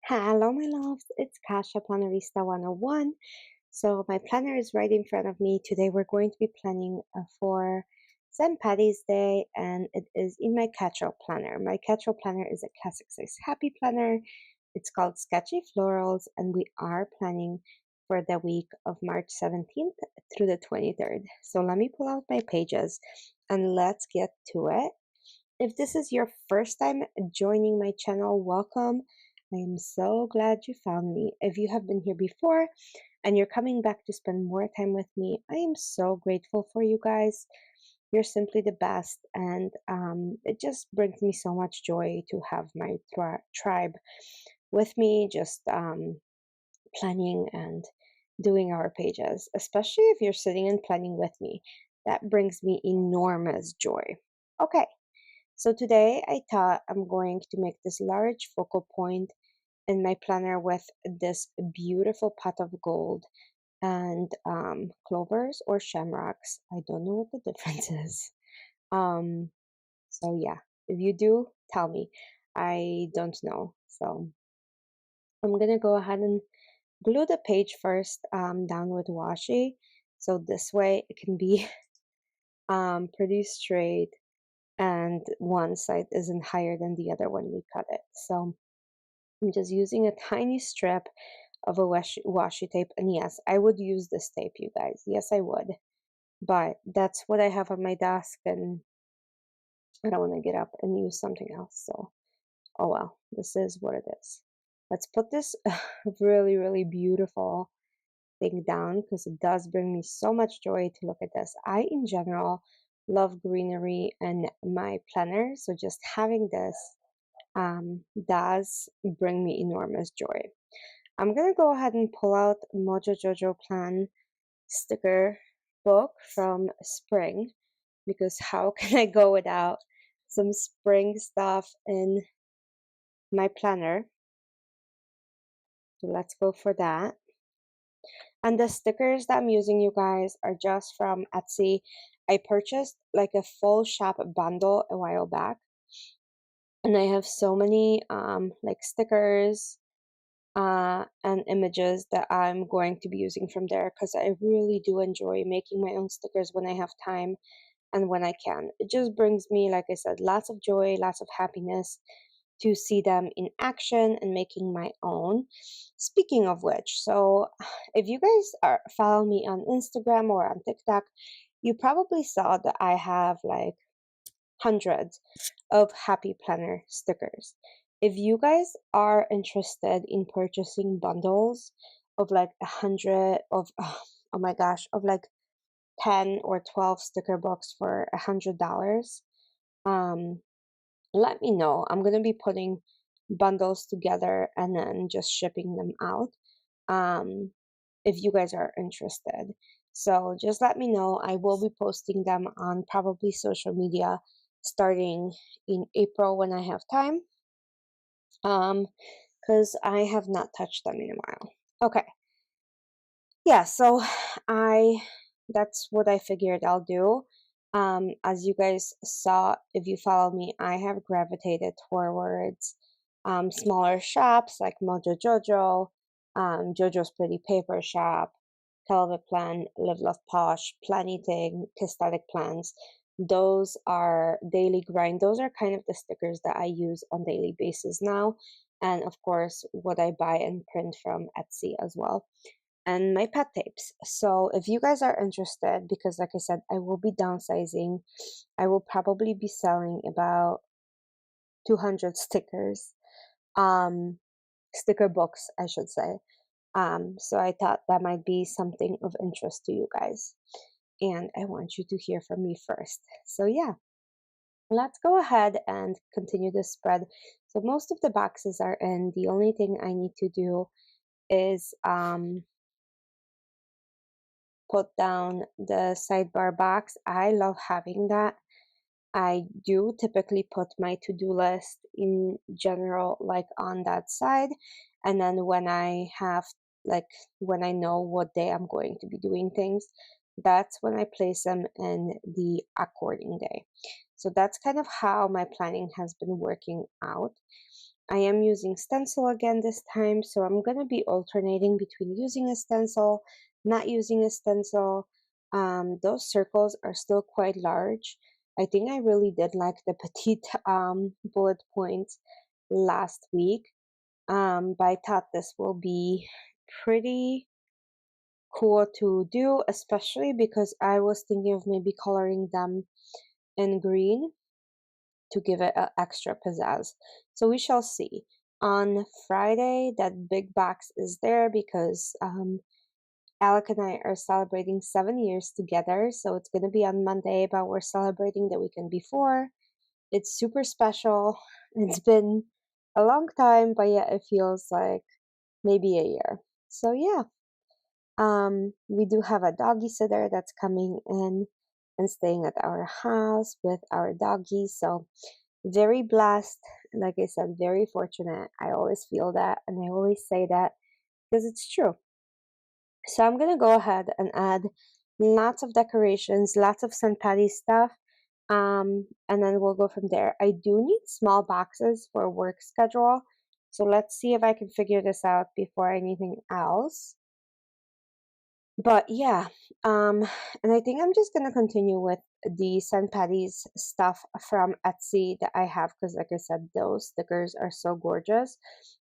Hello, my loves. It's Kasha Plannerista 101. So, my planner is right in front of me. Today, we're going to be planning for St. Patty's Day, and it is in my catch-all planner. My catch-all planner is a classic size happy planner. It's called Sketchy Florals, and we are planning for the week of March 17th through the 23rd. So, let me pull out my pages and let's get to it. If this is your first time joining my channel, welcome. I am so glad you found me. If you have been here before and you're coming back to spend more time with me, I am so grateful for you guys. You're simply the best, and it just brings me so much joy to have my tribe with me, just planning and doing our pages, especially if you're sitting and planning with me. That brings me enormous joy. Okay. So today I thought I'm going to make this large focal point in my planner with this beautiful pot of gold and clovers or shamrocks. I don't know what the difference is. Um, so yeah, if you do, tell me. I don't know. So I'm gonna go ahead and glue the page first down with washi. So this way it can be pretty straight and one side isn't higher than the other when we cut it. So I'm just using a tiny strip of a washi tape. And yes, I would use this tape, you guys. Yes, I would. But that's what I have on my desk, and I don't want to get up and use something else. So, oh well, this is what it is. Let's put this really, really beautiful thing down because it does bring me so much joy to look at this. I, in general, love greenery in my planner. So just having this does bring me enormous joy. I'm gonna go ahead and pull out Mojo Jojo Plan sticker book from spring because how can I go without some spring stuff in my planner? So let's go for that. And the stickers that I'm using, you guys, are just from Etsy. I purchased like a full shop bundle a while back, and I have so many like stickers and images that I'm going to be using from there because I really do enjoy making my own stickers when I have time and when I can. It just brings me, like I said, lots of joy, lots of happiness to see them in action and making my own. Speaking of which, so if you guys follow me on Instagram or on TikTok, you probably saw that I have like hundreds of Happy Planner stickers. If you guys are interested in purchasing bundles of like 100 of, oh my gosh, of like 10 or 12 sticker books for $100, um, let me know. I'm gonna be putting bundles together and then just shipping them out. If you guys are interested. So just let me know. I will be posting them on probably social media starting in April when I have time. Because I have not touched them in a while. Okay. Yeah, so I that's what I figured I'll do. As you guys saw, if you follow me, I have gravitated towards smaller shops like Mojo Jojo, Jojo's Pretty Paper Shop, Velvet Plan, Live Love Posh, Planything, Kistatic Plans. Those are daily grind. Those are kind of the stickers that I use on daily basis now. And of course, what I buy and print from Etsy as well and my pet tapes. So if you guys are interested, because like I said, I will be downsizing, I will probably be selling about 200 stickers, um, sticker books, I should say. So I thought that might be something of interest to you guys. And I want you to hear from me first. So yeah, let's go ahead and continue this spread. So most of the boxes are in. The only thing I need to do is put down the sidebar box. I love having that. I do typically put my to-do list in general like on that side, and then when I have when I know what day I'm going to be doing things, that's when I place them in the according day. So that's kind of how my planning has been working out. I am using stencil again this time, so I'm gonna be alternating between using a stencil, not using a stencil. Those circles are still quite large. I think I really did like the petite bullet points last week, but I thought this will be pretty cool to do, especially because I was thinking of maybe coloring them in green to give it an extra pizzazz. So we shall see. On Friday, that big box is there because Alec and I are celebrating 7 years together. So it's going to be on Monday, but we're celebrating the weekend before. It's super special. It's been a long time, but yet it feels like maybe a year. So yeah, we do have a doggy sitter that's coming in and staying at our house with our doggy. So very blessed. Like I said, very fortunate. I always feel that and I always say that because it's true. So I'm gonna go ahead and add lots of decorations, lots of St. Patty's stuff, and then we'll go from there. I do need small boxes for work schedule, so let's see if I can figure this out before anything else. But yeah, and I think I'm just gonna continue with the St. Patty's stuff from Etsy that I have because, like I said, those stickers are so gorgeous.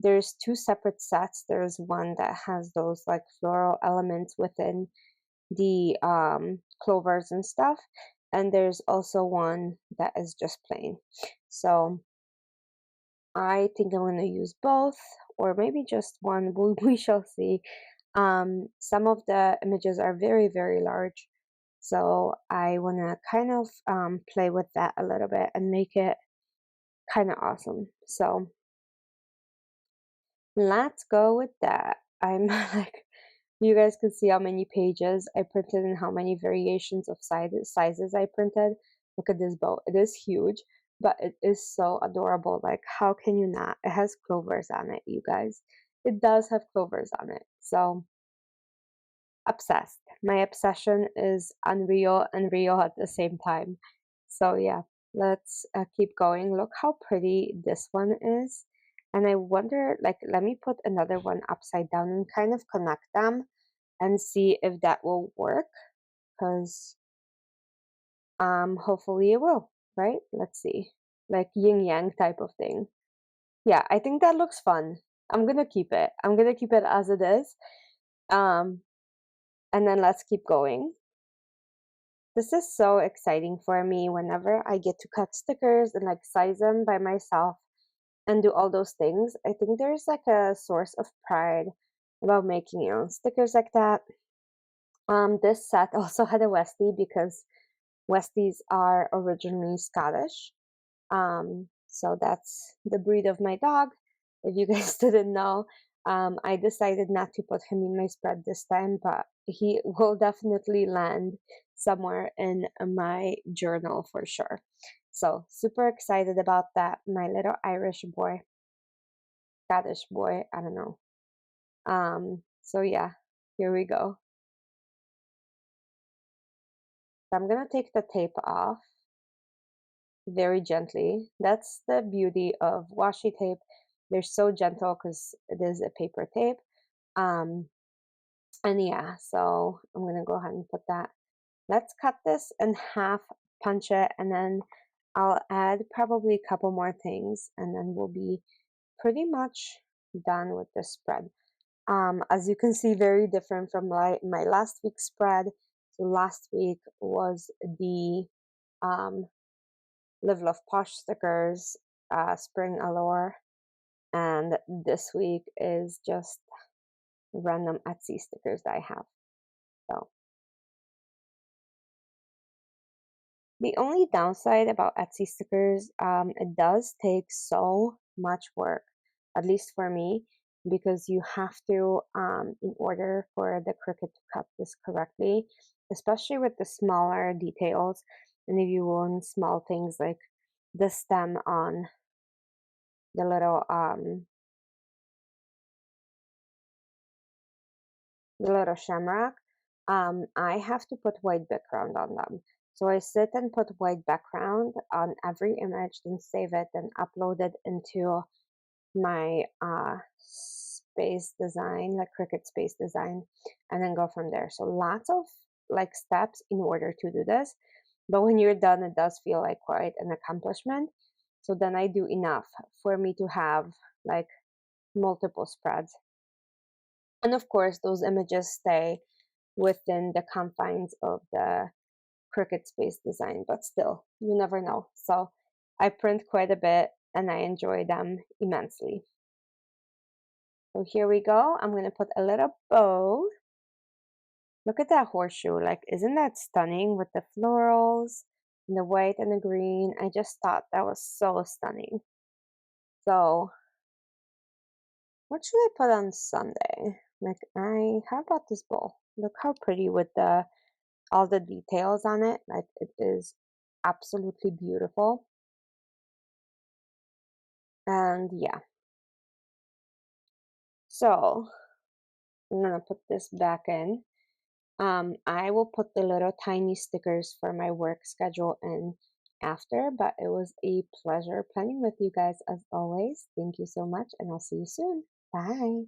There's two separate sets. There's one that has those like floral elements within the clovers and stuff, and there's also one that is just plain. So I think I'm gonna use both, or maybe just one. We shall see. Some of the images are very, very large, so I want to kind of play with that a little bit and make it kind of awesome. So let's go with that. I'm like, you guys can see how many pages I printed and how many variations of sizes I printed. Look at this bow. It is huge, but it is so adorable. Like, how can you not? It has clovers on it, you guys. It does have clovers on it. So obsessed. My obsession is unreal and real at the same time. So yeah, let's keep going. Look how pretty this one is. And I wonder, like, let me put another one upside down and kind of connect them and see if that will work. Because hopefully it will, right? Let's see. Like yin yang type of thing. Yeah, I think that looks fun. I'm gonna keep it. I'm gonna keep it as it is. Um, and then let's keep going. This is so exciting for me whenever I get to cut stickers and like size them by myself and do all those things. I think there's like a source of pride about making your own stickers like that. This set also had a Westie because Westies are originally Scottish. So that's the breed of my dog. If you guys didn't know, I decided not to put him in my spread this time, but he will definitely land somewhere in my journal for sure. So super excited about that. My little Irish boy, Scottish boy, I don't know. So yeah, here we go. So I'm gonna take the tape off very gently. That's the beauty of washi tape. They're so gentle because it is a paper tape. Um, and yeah, so I'm gonna go ahead and put that. Let's cut this in half, punch it, and then I'll add probably a couple more things, and then we'll be pretty much done with the spread. As you can see, very different from my last week's spread. So last week was the Live Love Posh stickers, Spring Allure, and this week is just random Etsy stickers that I have. So the only downside about Etsy stickers, it does take so much work, at least for me, because you have to, in order for the Cricut to cut this correctly, especially with the smaller details, and if you want small things like the stem on the little shamrock, I have to put white background on them. So I sit and put white background on every image, then save it, then upload it into my space design, like Cricut space design, and then go from there. So lots of like steps in order to do this. But when you're done, it does feel like quite an accomplishment. So then I do enough for me to have like multiple spreads. And of course, those images stay within the confines of the Cricut space design, but still, you never know. So I print quite a bit and I enjoy them immensely. So here we go. I'm going to put a little bow. Look at that horseshoe. Like, isn't that stunning with the florals and the white and the green? I just thought that was so stunning. So what should I put on Sunday? Like, how about this bowl? Look how pretty with all the details on it. Like, it is absolutely beautiful. And yeah, so I'm gonna put this back in. I will put the little tiny stickers for my work schedule in after, but it was a pleasure planning with you guys as always. Thank you so much, and I'll see you soon. Bye.